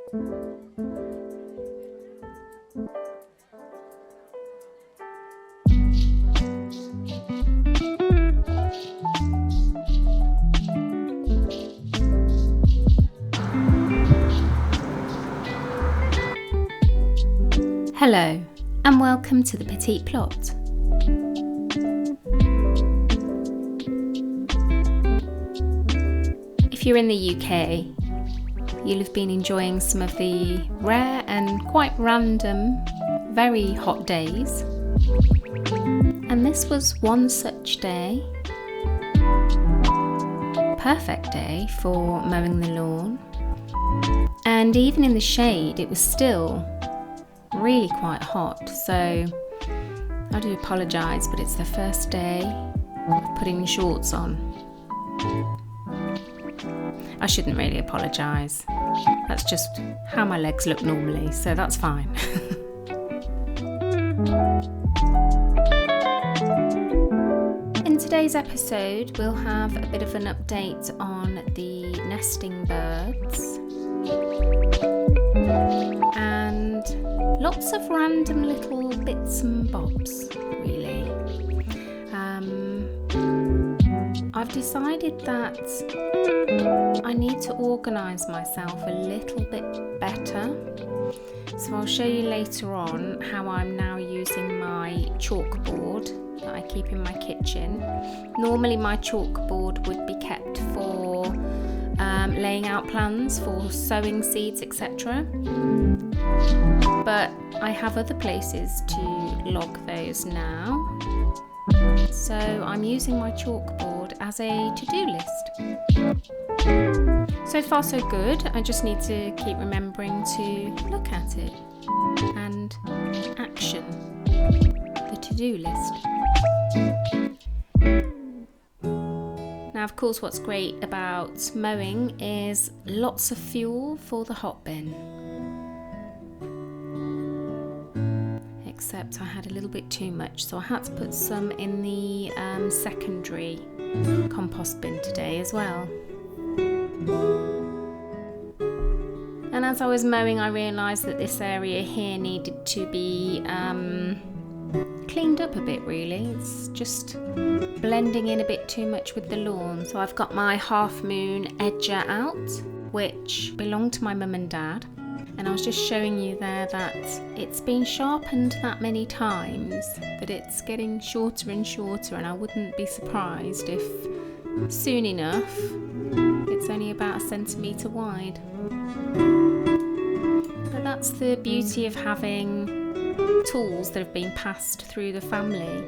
Hello, and welcome to the Petite Plot. If you're in the UK, you'll have been enjoying some of the rare and quite random, very hot days. And this was one such day. Perfect day for mowing the lawn. And even in the shade, it was still really quite hot, so I do apologise, but it's the first day of putting shorts on. I shouldn't really apologise. That's just how my legs look normally, so that's fine. In today's episode, we'll have a bit of an update on the nesting birds and lots of random little bits and bobs, really. I've decided that I need to organise myself a little bit better. So I'll show you later on how I'm now using my chalkboard that I keep in my kitchen. Normally my chalkboard would be kept for laying out plans for sowing seeds, etc. But I have other places to log those now. So I'm using my chalkboard as a to-do list. So far so good. I just need to keep remembering to look at it and action the to-do list. Now, of course, what's great about mowing is lots of fuel for the hot bin. Except I had a little bit too much, so I had to put some in the secondary compost bin today as well. And as I was mowing, I realised that this area here needed to be cleaned up a bit, really. It's just blending in a bit too much with the lawn. So I've got my half moon edger out, which belonged to my mum and dad. And I was just showing you there that it's been sharpened that many times that it's getting shorter and shorter, and I wouldn't be surprised if soon enough it's only about 1 centimetre wide. But that's the beauty of having tools that have been passed through the family.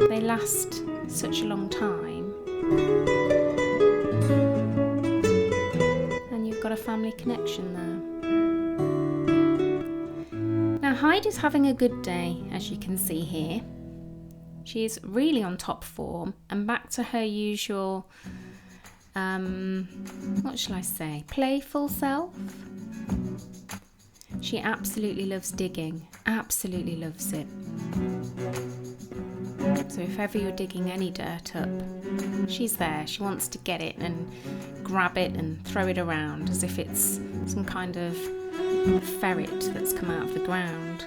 They last such a long time. Got a family connection there. Now Heidi's having a good day, as you can see here. She's really on top form and back to her usual, what shall I say, playful self. She absolutely loves digging, absolutely loves it. So if ever you're digging any dirt up, she's there. She wants to get it and grab it and throw it around as if it's some kind of ferret that's come out of the ground.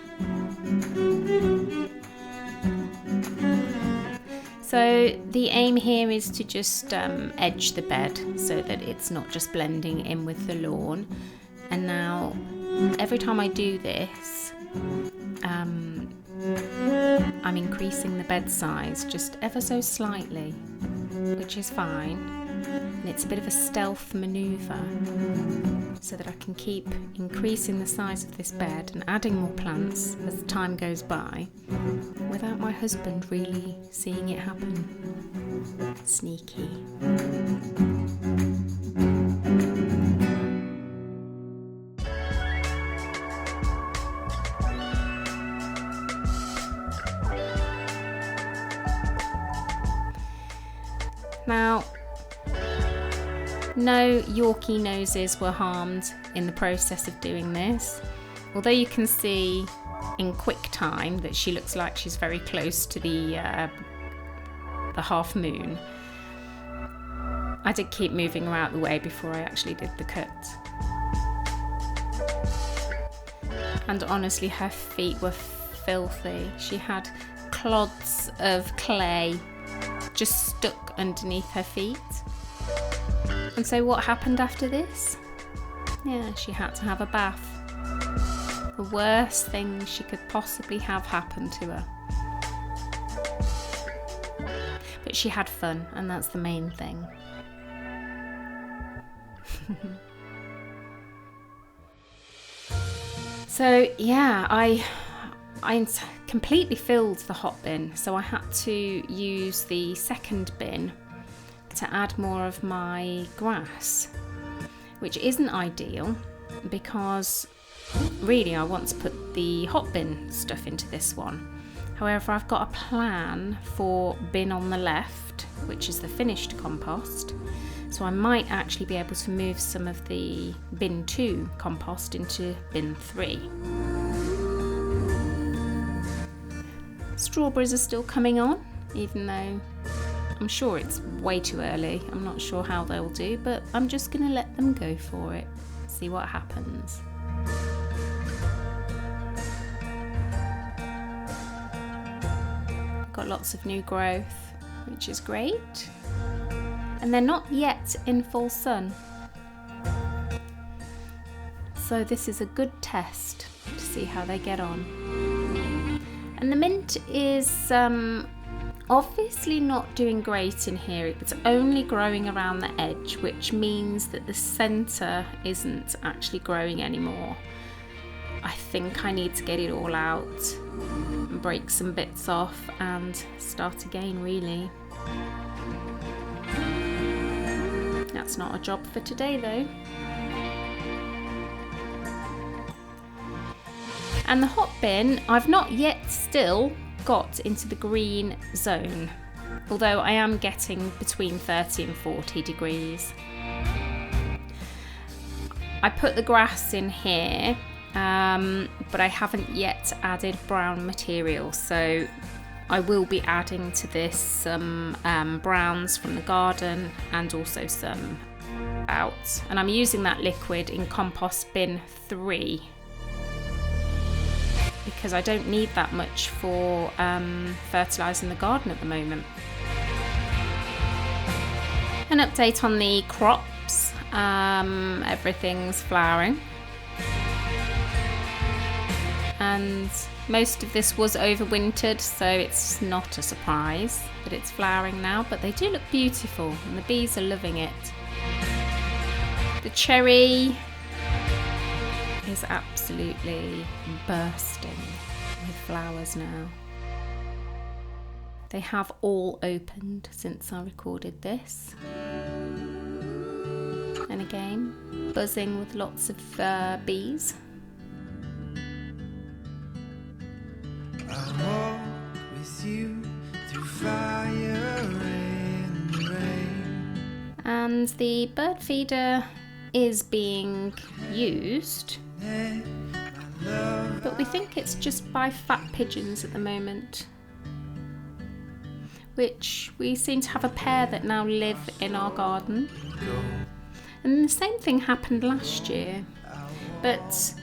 So the aim here is to just edge the bed so that it's not just blending in with the lawn. And now every time I do this, I'm increasing the bed size just ever so slightly, which is fine. And it's a bit of a stealth manoeuvre so that I can keep increasing the size of this bed and adding more plants as time goes by without my husband really seeing it happen. Sneaky. Now, no Yorkie noses were harmed in the process of doing this, although you can see in quick time that she looks like she's very close to the half moon. I did keep moving her out of the way before I actually did the cut. And honestly, her feet were filthy. She had clods of clay just stuck underneath her feet. And so what happened after this? Yeah, she had to have a bath. The worst thing she could possibly have happened to her. But she had fun, and that's the main thing. So yeah, I completely filled the hot bin, so I had to use the second bin to add more of my grass, which isn't ideal because really I want to put the hot bin stuff into this one. However, I've got a plan for bin on the left, which is the finished compost, so I might actually be able to move some of the bin 2 compost into bin 3. Strawberries are still coming on, even though I'm sure it's way too early. I'm not sure how they'll do, but I'm just going to let them go for it, see what happens. Got lots of new growth, which is great. And they're not yet in full sun. So this is a good test to see how they get on. And the mint is obviously not doing great in here. It's only growing around the edge, which means that the centre isn't actually growing anymore. I think I need to get it all out, break some bits off and start again really. That's not a job for today though. And the hot bin, I've not yet still got into the green zone, although I am getting between 30 and 40 degrees. I put the grass in here, but I haven't yet added brown material, so I will be adding to this some browns from the garden and also some out. And I'm using that liquid in compost bin 3 because I don't need that much for fertilising the garden at the moment. An update on the crops, everything's flowering. And most of this was overwintered, so it's not a surprise that it's flowering now, but they do look beautiful and the bees are loving it. The cherry is absolutely bursting with flowers now. They have all opened since I recorded this. And again, buzzing with lots of bees. I'll walk with you through fire and rain. And the bird feeder is being used, but we think it's just by fat pigeons at the moment, which we seem to have a pair that now live in our garden. And the same thing happened last year, but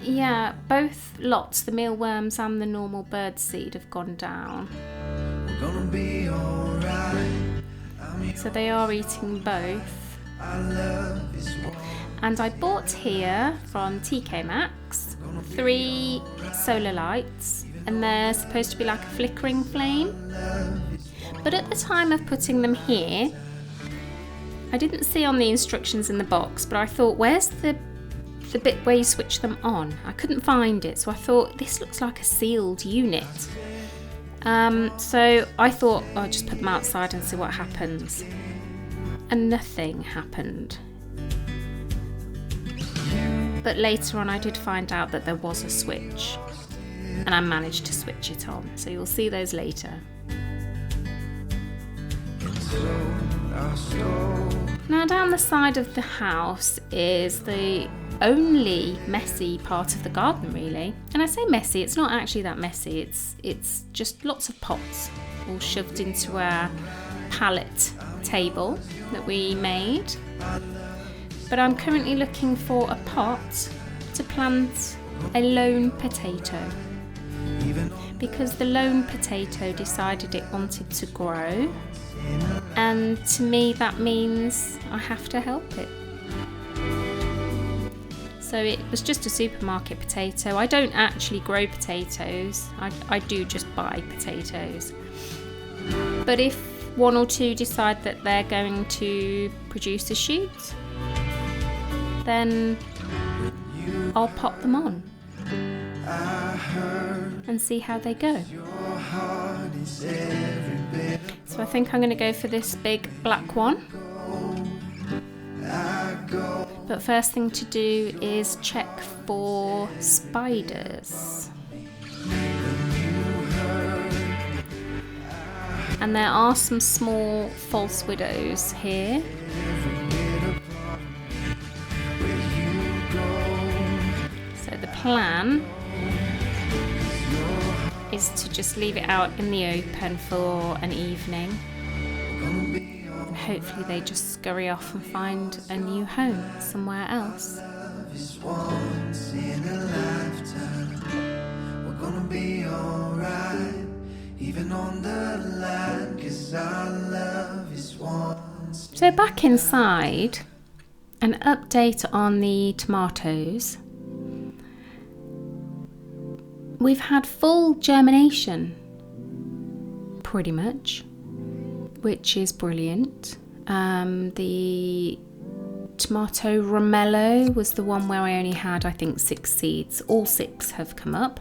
yeah, both lots, the mealworms and the normal bird seed, have gone down. We're gonna be alright. So they are eating both. Our love is warm. And I bought here from TK Maxx 3 solar lights, and they're supposed to be like a flickering flame. But at the time of putting them here, I didn't see on the instructions in the box, but I thought, where's the bit where you switch them on? I couldn't find it, so I thought this looks like a sealed unit. So I thought I'll just put them outside and see what happens. And nothing happened. But later on I did find out that there was a switch, and I managed to switch it on, so you'll see those later. Now down the side of the house is the only messy part of the garden really. And I say messy, it's not actually that messy, it's just lots of pots all shoved into a pallet table that we made, but I'm currently looking for a pot to plant a lone potato, because the lone potato decided it wanted to grow, and to me that means I have to help it. So it was just a supermarket potato. I don't actually grow potatoes, I do just buy potatoes. But if one or two decide that they're going to produce a shoot, then I'll pop them on and see how they go. So I think I'm going to go for this big black one. But first thing to do is check for spiders. And there are some small false widows here. So the plan is to just leave it out in the open for an evening. And hopefully they just scurry off and find a new home somewhere else. Once in a lifetime, we're gonna be alright, even on the line, 'cause our love is once. So back inside, an update on the tomatoes. We've had full germination, pretty much, which is brilliant. The tomato Romello was the one where I only had, I think, 6 seeds. All 6 have come up.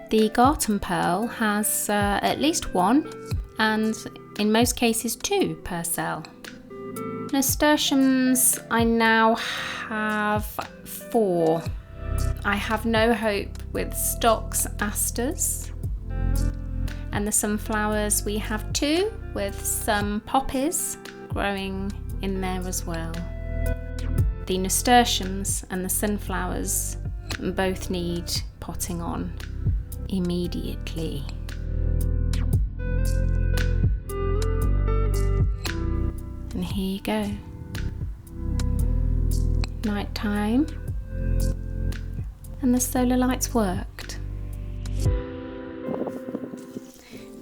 The Garten Pearl has at least 1, and in most cases 2 per cell. Nasturtiums, I now have 4. I have no hope with stocks asters. And the sunflowers, we have 2 with some poppies growing in there as well. The nasturtiums and the sunflowers both need potting on immediately. And here you go. Night time. And the solar lights worked.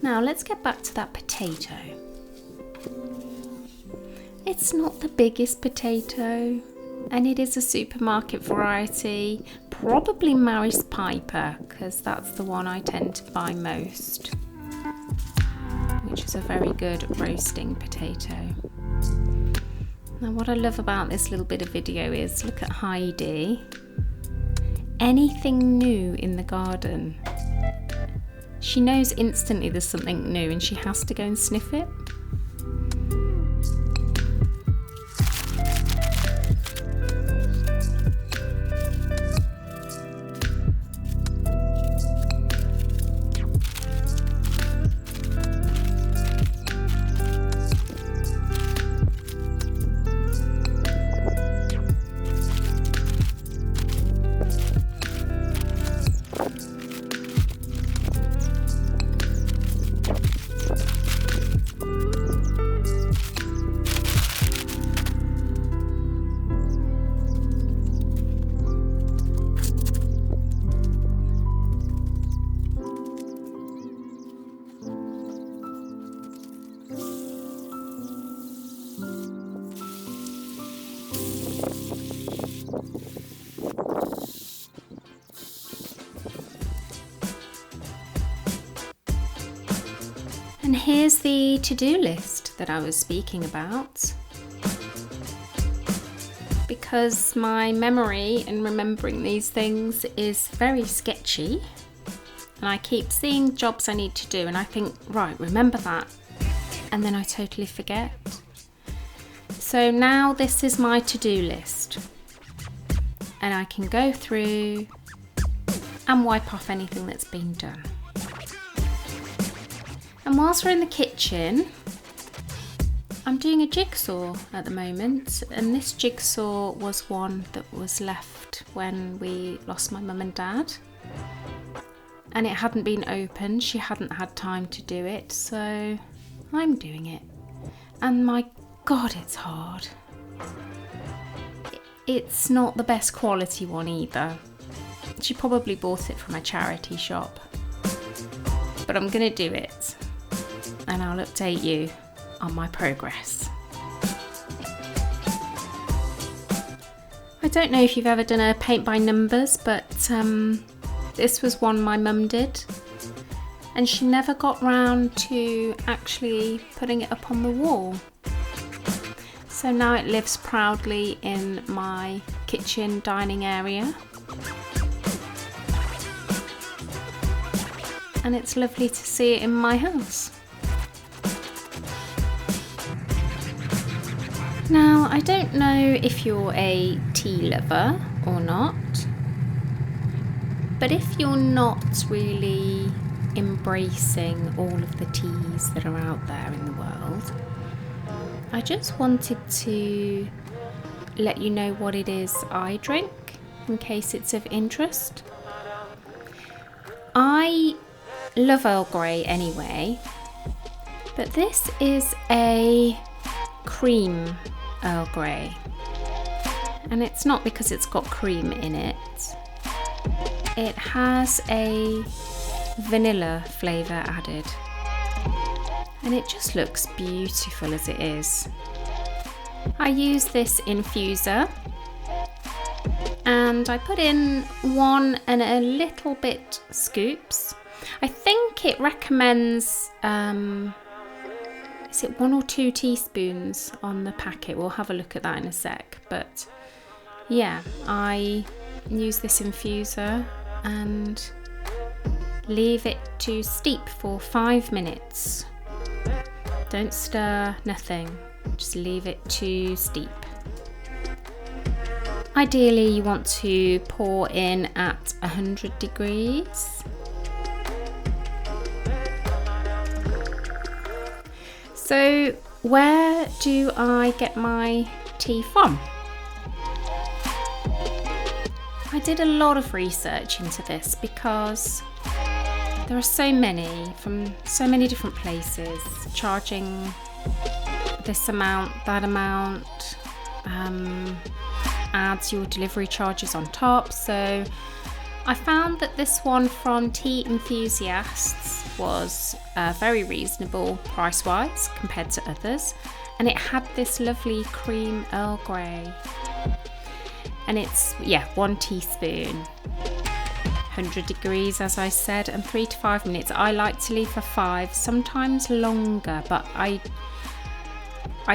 Now let's get back to that potato. It's not the biggest potato, and it is a supermarket variety, probably Maris Piper, because that's the one I tend to buy most, which is a very good roasting potato. Now what I love about this little bit of video is, look at Heidi. Anything new in the garden, she knows instantly there's something new and she has to go and sniff it. And here's the to-do list that I was speaking about. Because my memory in remembering these things is very sketchy, and I keep seeing jobs I need to do and I think, right, remember that, and then I totally forget. So now this is my to-do list, and I can go through and wipe off anything that's been done. And whilst we're in the kitchen, I'm doing a jigsaw at the moment, and this jigsaw was one that was left when we lost my mum and dad, and it hadn't been opened. She hadn't had time to do it, so I'm doing it. And my God, it's hard. It's not the best quality one either. She probably bought it from a charity shop. But I'm gonna do it, and I'll update you on my progress. I don't know if you've ever done a paint by numbers, but this was one my mum did, and she never got round to actually putting it up on the wall. So now it lives proudly in my kitchen dining area. And it's lovely to see it in my house. Now, I don't know if you're a tea lover or not, but if you're not really embracing all of the teas that are out there in the world, I just wanted to let you know what it is I drink, in case it's of interest. I love Earl Grey anyway, but this is a cream Earl Grey, and it's not because it's got cream in it. It has a vanilla flavour added, and it just looks beautiful as it is. I use this infuser, and I put in 1 and a little bit scoops. I think it recommends is it 1 or 2 teaspoons on the packet? We'll have a look at that in a sec. But yeah, I use this infuser and leave it to steep for 5 minutes. Don't stir, nothing. Just leave it to steep. Ideally, you want to pour in at 100 degrees. So, where do I get my tea from? I did a lot of research into this because there are so many from so many different places charging this amount, that amount, adds your delivery charges on top. So I found that this one from Tea Enthusiasts was very reasonable price-wise compared to others, and it had this lovely cream Earl Grey, and it's 1 teaspoon, 100 degrees as I said, and 3 to 5 minutes. I like to leave for 5, sometimes longer, but I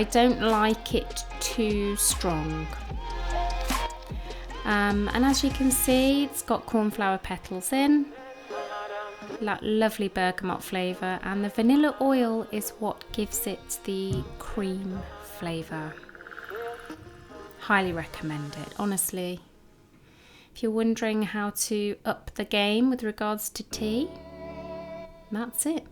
don't like it too strong. And as you can see, it's got cornflower petals in, that lovely bergamot flavour, and the vanilla oil is what gives it the cream flavour. Highly recommend it, honestly. If you're wondering how to up the game with regards to tea, that's it.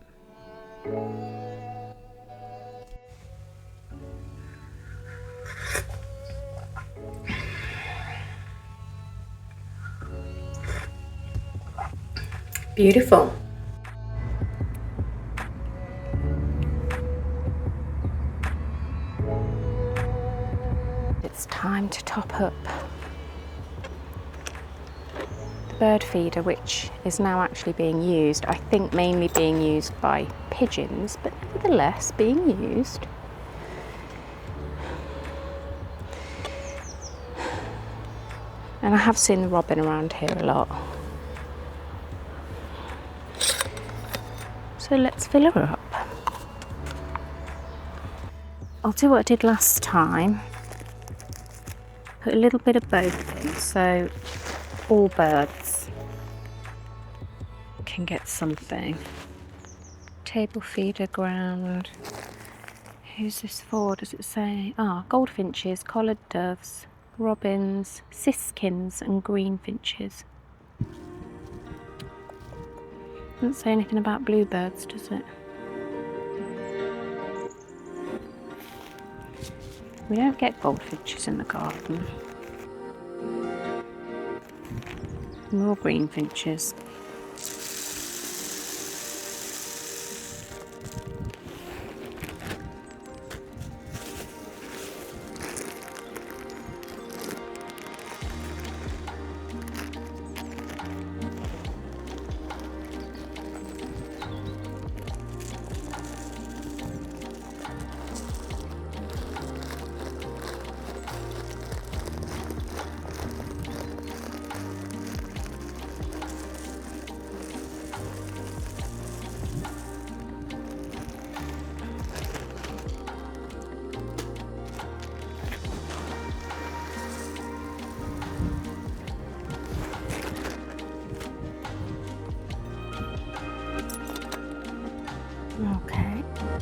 Beautiful. It's time to top up the bird feeder, which is now actually being used. I think mainly being used by pigeons, but nevertheless being used. And I have seen the robin around here a lot. So let's fill her up. I'll do what I did last time. Put a little bit of both in, so all birds can get something. Table feeder ground. Who's this for? Does it say? Goldfinches, collared doves, robins, siskins and greenfinches. Doesn't say anything about bluebirds, does it? We don't get goldfinches in the garden. More greenfinches.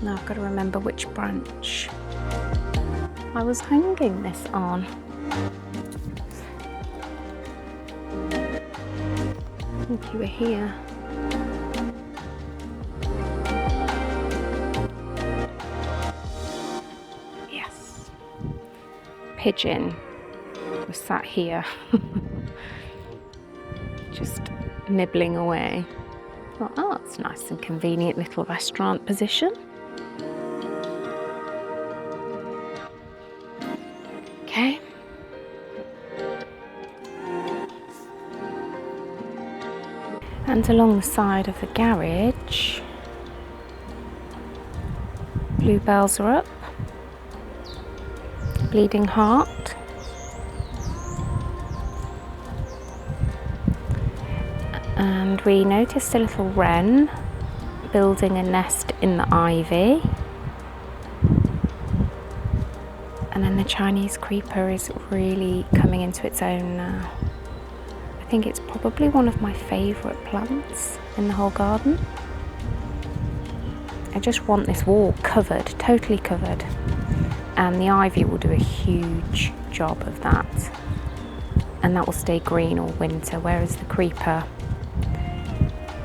Now I've got to remember which branch I was hanging this on. I think you were here. Yes. Pigeon was sat here. Just nibbling away. Thought, oh, it's a nice and convenient little restaurant position. Okay. And along the side of the garage, bluebells are up. Bleeding heart. And we noticed a little wren building a nest in the ivy. And then the Chinese creeper is really coming into its own now. I think it's probably one of my favourite plants in the whole garden. I just want this wall covered, totally covered. And the ivy will do a huge job of that. And that will stay green all winter, whereas the creeper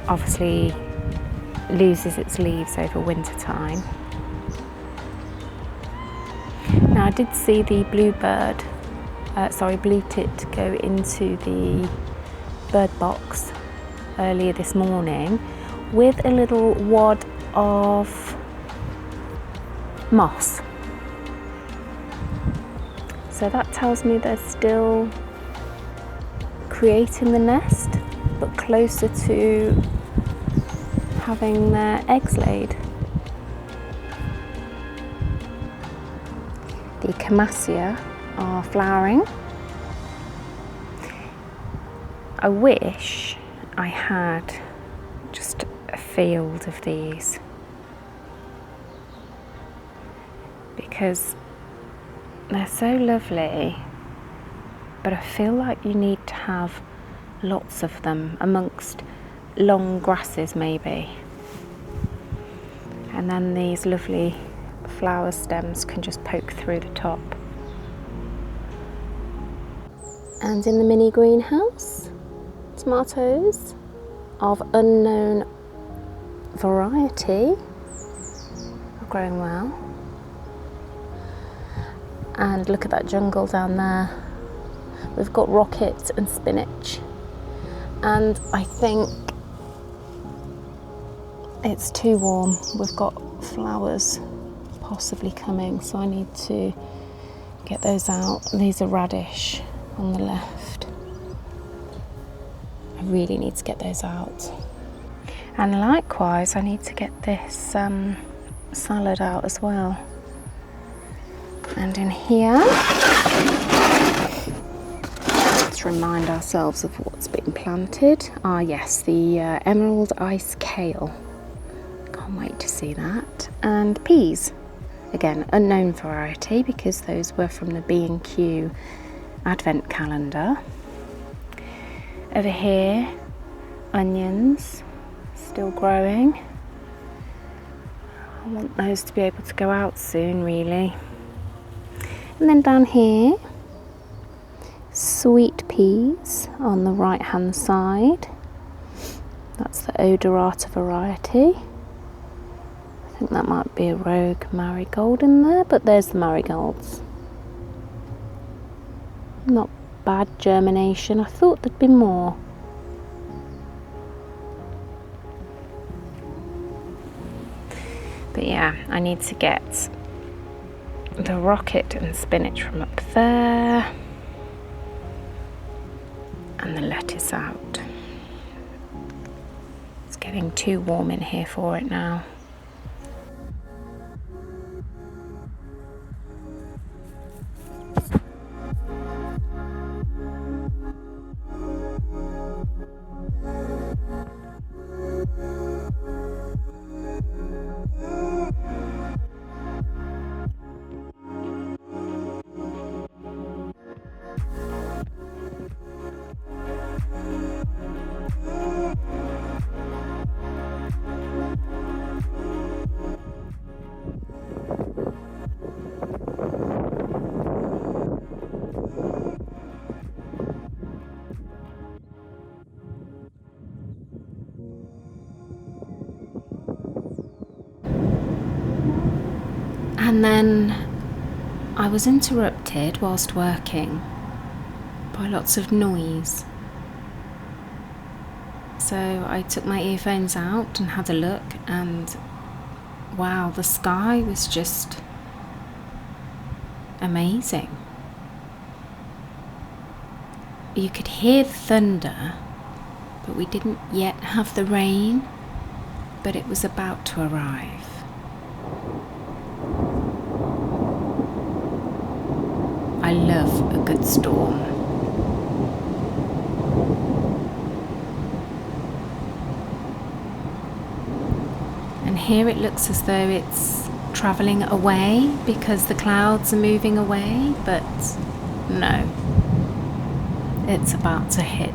obviously loses its leaves over winter time. Now I did see the blue tit go into the bird box earlier this morning with a little wad of moss. So that tells me they're still creating the nest, but closer to having their eggs laid. The camassia are flowering. I wish I had just a field of these, because they're so lovely, but I feel like you need to have lots of them amongst long grasses maybe. And then these lovely flower stems can just poke through the top. And in the mini greenhouse, tomatoes of unknown variety are growing well. And look at that jungle down there. We've got rocket and spinach. And I think it's too warm. We've got flowers possibly coming, so I need to get those out. These are radish on the left. I really need to get those out. And likewise, I need to get this salad out as well. And in here, let's remind ourselves of what's been planted. Ah yes, the emerald ice kale. Can't wait to see that. And peas. Again, unknown variety because those were from the B&Q advent calendar. Over here, onions, still growing. I want those to be able to go out soon, really. And then down here, sweet peas on the right hand side. That's the odorata variety. I think that might be a rogue marigold in there, but there's the marigolds. Not bad germination. I thought there'd be more. But yeah, I need to get the rocket and spinach from up there and the lettuce out. It's getting too warm in here for it now. And then I was interrupted whilst working by lots of noise. So I took my earphones out and had a look, and wow, the sky was just amazing. You could hear the thunder, but we didn't yet have the rain, but it was about to arrive. I love a good storm. And here it looks as though it's travelling away because the clouds are moving away, but no, it's about to hit.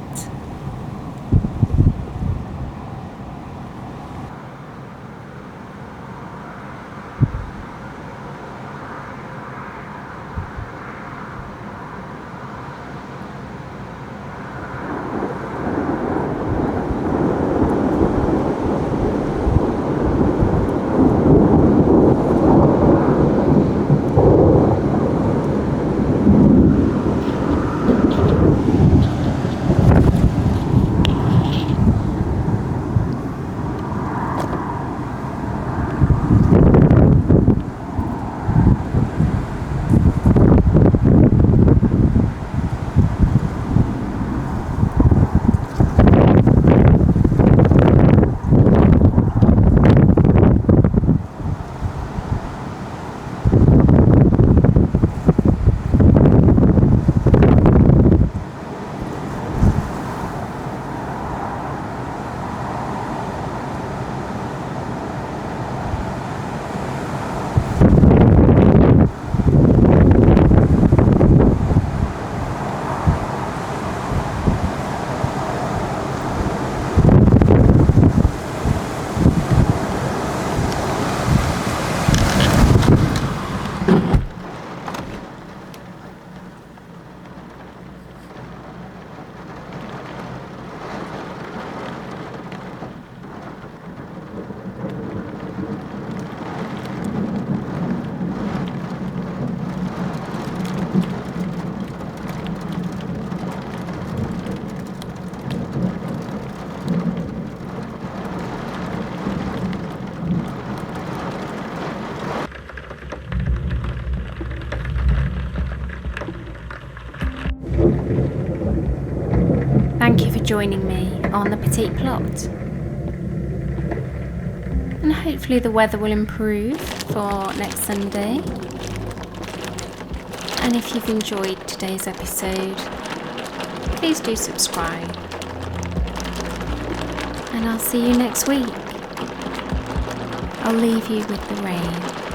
Thank you for joining me on the Petite Plot. And hopefully the weather will improve for next Sunday. And if you've enjoyed today's episode, please do subscribe. And I'll see you next week. I'll leave you with the rain.